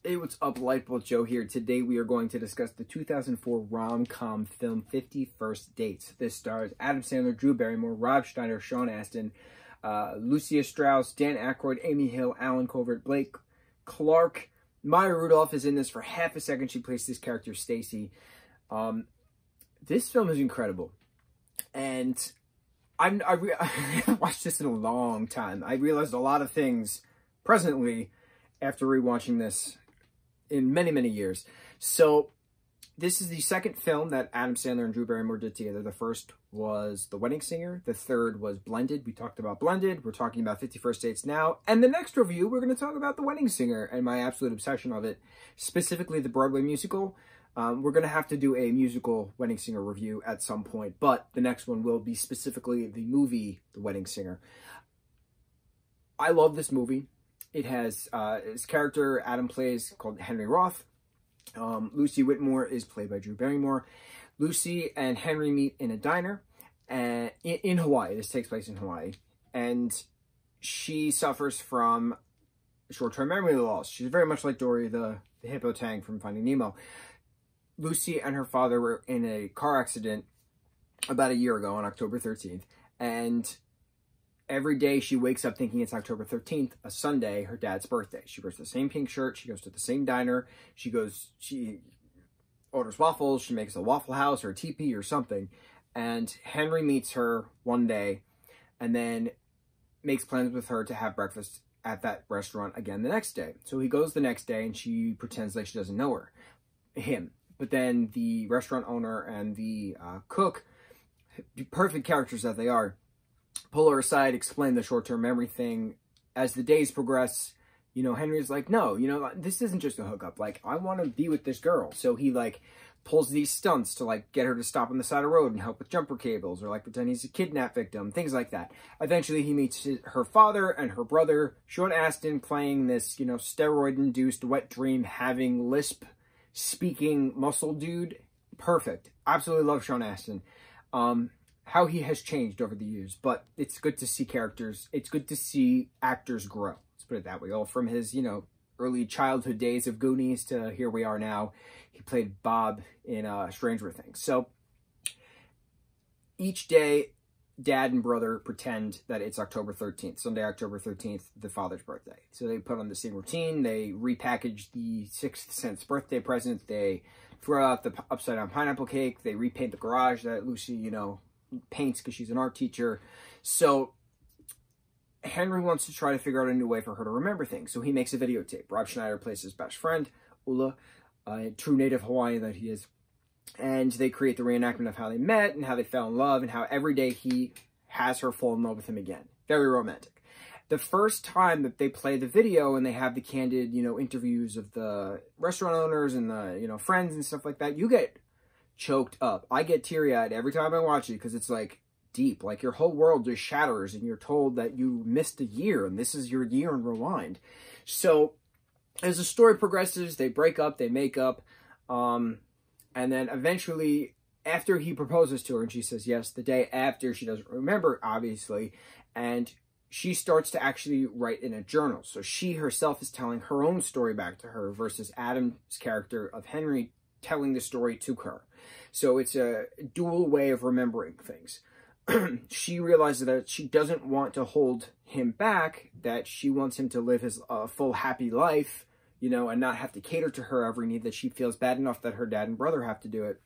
Hey, what's up? Lightbolt Joe here. Today we are going to discuss the 2004 rom-com film 50 First Dates. This stars Adam Sandler, Drew Barrymore, Rob Schneider, Sean Astin, Lucia Strauss, Dan Aykroyd, Amy Hill, Alan Colbert, Blake Clark. Maya Rudolph is in this for half a second. She plays this character, Stacy. This film is incredible. And I haven't watched this in a long time. I realized a lot of things presently after rewatching this in many, many years. So this is the second film that Adam Sandler and Drew Barrymore did together. The first was The Wedding Singer. The third was Blended. We talked about Blended. We're talking about 50 First Dates now. And the next review, we're going to talk about The Wedding Singer and my absolute obsession of it, specifically the Broadway musical. We're going to have to do a musical Wedding Singer review at some point, but the next one will be specifically the movie The Wedding Singer. I love this movie. It has his character Adam plays called Henry Roth. Lucy Whitmore is played by Drew Barrymore. Lucy and Henry meet in a diner in Hawaii. This takes place in Hawaii. And she suffers from short-term memory loss. She's very much like Dory, the hippo tang from Finding Nemo. Lucy and her father were in a car accident about a year ago on October 13th. And every day she wakes up thinking it's October 13th, a Sunday, her dad's birthday. She wears the same pink shirt. She goes to the same diner. She orders waffles. She makes a Waffle House or a teepee or something. And Henry meets her one day and then makes plans with her to have breakfast at that restaurant again the next day. So he goes the next day and she pretends like she doesn't know him. But then the restaurant owner and the cook, perfect characters that they are, pull her aside, explain the short-term memory thing. As the days progress, you know, Henry's like, no, you know, this isn't just a hookup. Like, I want to be with this girl. So he, like, pulls these stunts to, like, get her to stop on the side of the road and help with jumper cables or, like, pretend he's a kidnap victim, things like that. Eventually, he meets her father and her brother, Sean Astin, playing this, you know, steroid-induced wet dream, having lisp-speaking muscle dude. Perfect. Absolutely love Sean Astin. How he has changed over the years, but it's good to see characters. It's good to see actors grow. Let's put it that way. All from his, you know, early childhood days of Goonies to here we are now. He played Bob in Stranger Things. So each day, dad and brother pretend that it's October 13th, Sunday, October 13th, the father's birthday. So they put on the same routine. They repackage the 6th Sense birthday present. They throw out the upside down pineapple cake. They repaint the garage that Lucy, you know, paints because she's an art teacher. So Henry wants to try to figure out a new way for her to remember things. So he makes a videotape. Rob Schneider plays his best friend, Ula, true native Hawaiian that he is. And they create the reenactment of how they met and how they fell in love and how every day he has her fall in love with him again. Very romantic. The first time that they play the video and they have the candid, you know, interviews of the restaurant owners and the, you know, friends and stuff like that, you get choked up. I get teary-eyed every time I watch it because it's like deep. Like your whole world just shatters and you're told that you missed a year and this is your year and rewind. So as the story progresses, they break up, they make up, and then eventually after he proposes to her and she says yes, the day after, she doesn't remember, obviously, and she starts to actually write in a journal. So she herself is telling her own story back to her versus Adam's character of Henry telling the story to her. So it's a dual way of remembering things. She realizes that she doesn't want to hold him back, that she wants him to live his full happy life, you know, and not have to cater to her every need, that she feels bad enough that her dad and brother have to do it.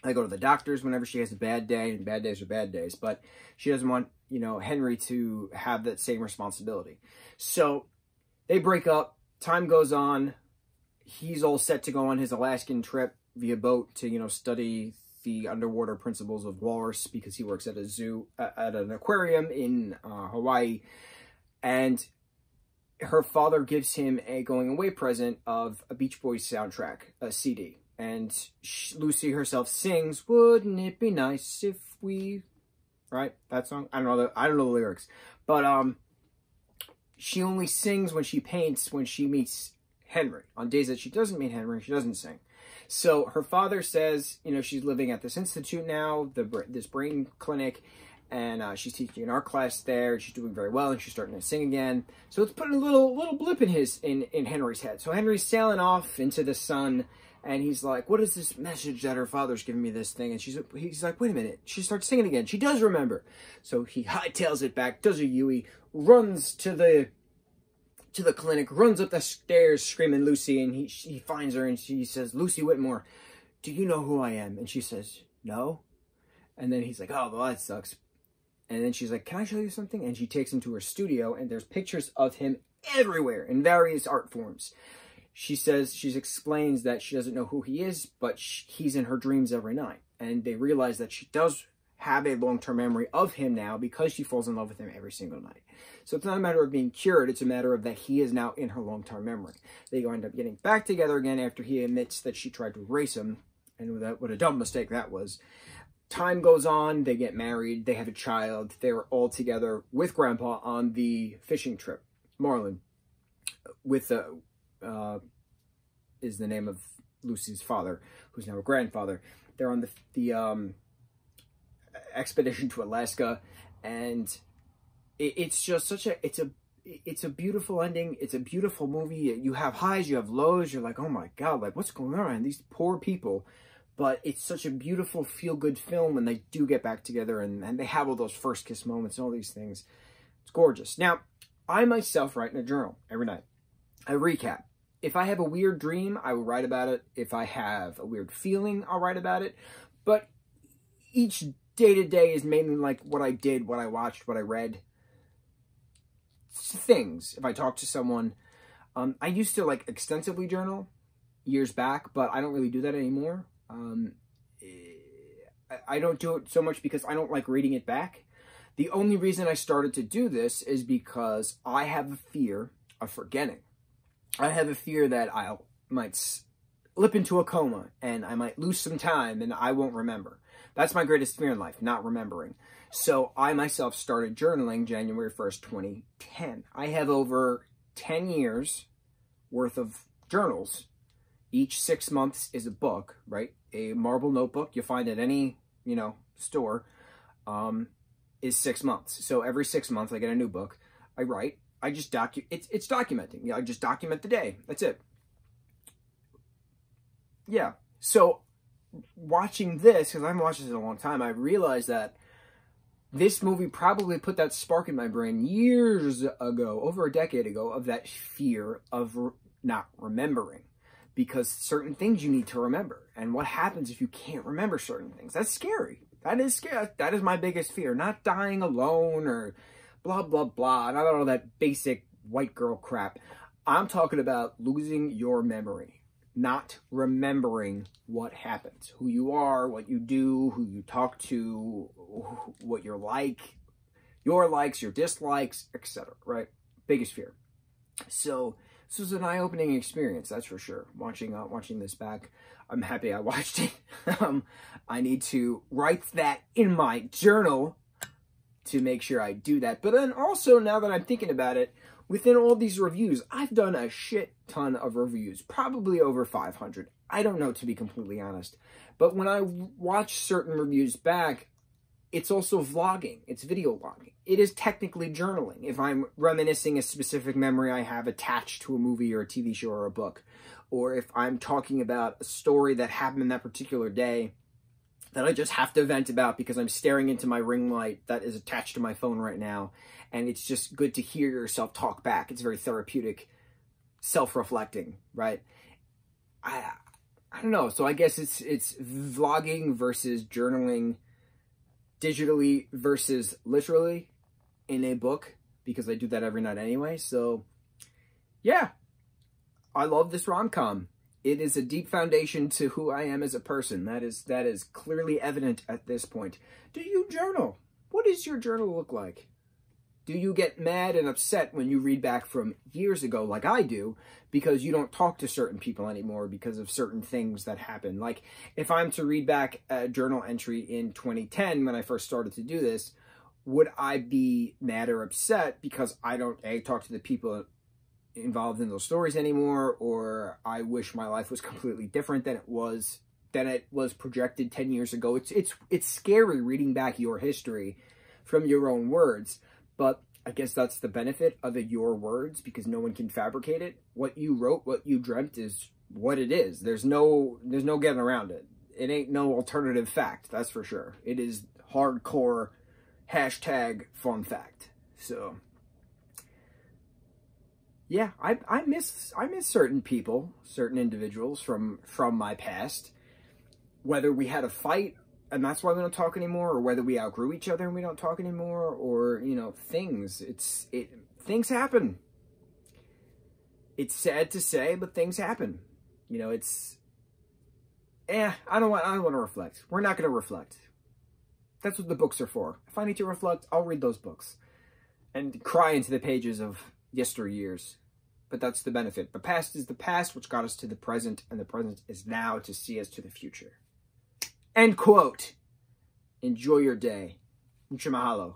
They go to the doctors whenever she has a bad day, and bad days are bad days, but she doesn't want, you know, Henry to have that same responsibility. So they break up, time goes on, he's all set to go on his Alaskan trip via boat to, you know, study the underwater principles of walrus because he works at a zoo, at an aquarium in Hawaii. And her father gives him a going away present of a Beach Boys soundtrack, a CD. And Lucy herself sings, "Wouldn't it be nice if we," right? That song? I don't know the lyrics. But she only sings when she paints when she meets Henry. On days that she doesn't meet Henry, she doesn't sing. So her father says, you know, she's living at this institute now, this brain clinic, and she's teaching an art class there, and she's doing very well, and she's starting to sing again. So it's putting a little blip in Henry's head. So Henry's sailing off into the sun, and he's like, what is this message that her father's giving me this thing? And he's like, wait a minute. She starts singing again. She does remember. So he hightails it back, does a Yui, runs to the clinic, runs up the stairs screaming Lucy, and he finds her, and she says, Lucy Whitmore, do you know who I am? And she says, no. And then he's like, oh, well, that sucks. And then she's like, can I show you something? And she takes him to her studio, and there's pictures of him everywhere in various art forms. She explains that she doesn't know who he is, but he's in her dreams every night. And they realize that she does have a long-term memory of him now because she falls in love with him every single night. So it's not a matter of being cured, it's a matter of that he is now in her long-term memory. They end up getting back together again after he admits that she tried to erase him, and what a dumb mistake that was. Time goes on, they get married, they have a child, they're all together with Grandpa on the fishing trip. Marlin, with is the name of Lucy's father, who's now a grandfather. They're on the expedition to Alaska, and it's just it's a beautiful ending. It's a beautiful movie. You have highs, you have lows. You're like, oh my God, like what's going on? These poor people. But it's such a beautiful feel-good film when they do get back together and they have all those first kiss moments and all these things. It's gorgeous. Now, I myself write in a journal every night. I recap. If I have a weird dream, I will write about it. If I have a weird feeling, I'll write about it. But each day-to-day is mainly like what I did, what I watched, what I read. Things. If I talk to someone, I used to like extensively journal years back, but I don't really do that anymore. I don't do it so much because I don't like reading it back. The only reason I started to do this is because I have a fear of forgetting. I have a fear that I might slip into a coma and I might lose some time and I won't remember. That's my greatest fear in life, not remembering. So I myself started journaling January 1st, 2010. I have over 10 years worth of journals. Each 6 months is a book, right? A marble notebook you find at any, store, is 6 months. So every 6 months I get a new book. I write. I just it's documenting. I just document the day. That's it. Yeah. So watching this, because I haven't watched this in a long time, I realized that this movie probably put that spark in my brain years ago, over a decade ago, of that fear of not remembering. Because certain things you need to remember. And what happens if you can't remember certain things? That's scary. That is scary. That is my biggest fear. Not dying alone or blah, blah, blah. Not all that basic white girl crap. I'm talking about losing your memory. Not remembering what happens. Who you are, what you do, who you talk to, what you're like, your likes, your dislikes, etc. Right? Biggest fear. So this was an eye-opening experience, that's for sure. Watching this back, I'm happy I watched it. I need to write that in my journal to make sure I do that. But then also, now that I'm thinking about it, within all these reviews, I've done a shit ton of reviews, probably over 500. I don't know, to be completely honest. But when I watch certain reviews back, it's also vlogging. It's video vlogging. It is technically journaling. If I'm reminiscing a specific memory I have attached to a movie or a TV show or a book, or if I'm talking about a story that happened in that particular day that I just have to vent about because I'm staring into my ring light that is attached to my phone right now, and it's just good to hear yourself talk back. It's very therapeutic, self-reflecting, right? I don't know. So I guess it's vlogging versus journaling, digitally versus literally in a book, because I do that every night anyway. So yeah, I love this rom-com. It is a deep foundation to who I am as a person. That is clearly evident at this point. Do you journal? What does your journal look like? Do you get mad and upset when you read back from years ago, like I do, because you don't talk to certain people anymore because of certain things that happen? Like, if I'm to read back a journal entry in 2010 when I first started to do this, would I be mad or upset because I don't talk to the people involved in those stories anymore, or I wish my life was completely different than it was projected 10 years ago? It's scary reading back your history from your own words. But I guess that's the benefit of your words, because no one can fabricate it. What you wrote, what you dreamt is what it is. There's no getting around it. It ain't no alternative fact, that's for sure. It is hardcore hashtag fun fact. So yeah, I miss certain people, certain individuals from my past. Whether we had a fight and that's why we don't talk anymore, or whether we outgrew each other and we don't talk anymore, or, you know, things happen. It's sad to say, but things happen. You know, I don't want to reflect. We're not going to reflect. That's what the books are for. If I need to reflect, I'll read those books and cry into the pages of yesteryears. But that's the benefit. The past is the past, which got us to the present, and the present is now to see us to the future. End quote. Enjoy your day. Mucho mahalo.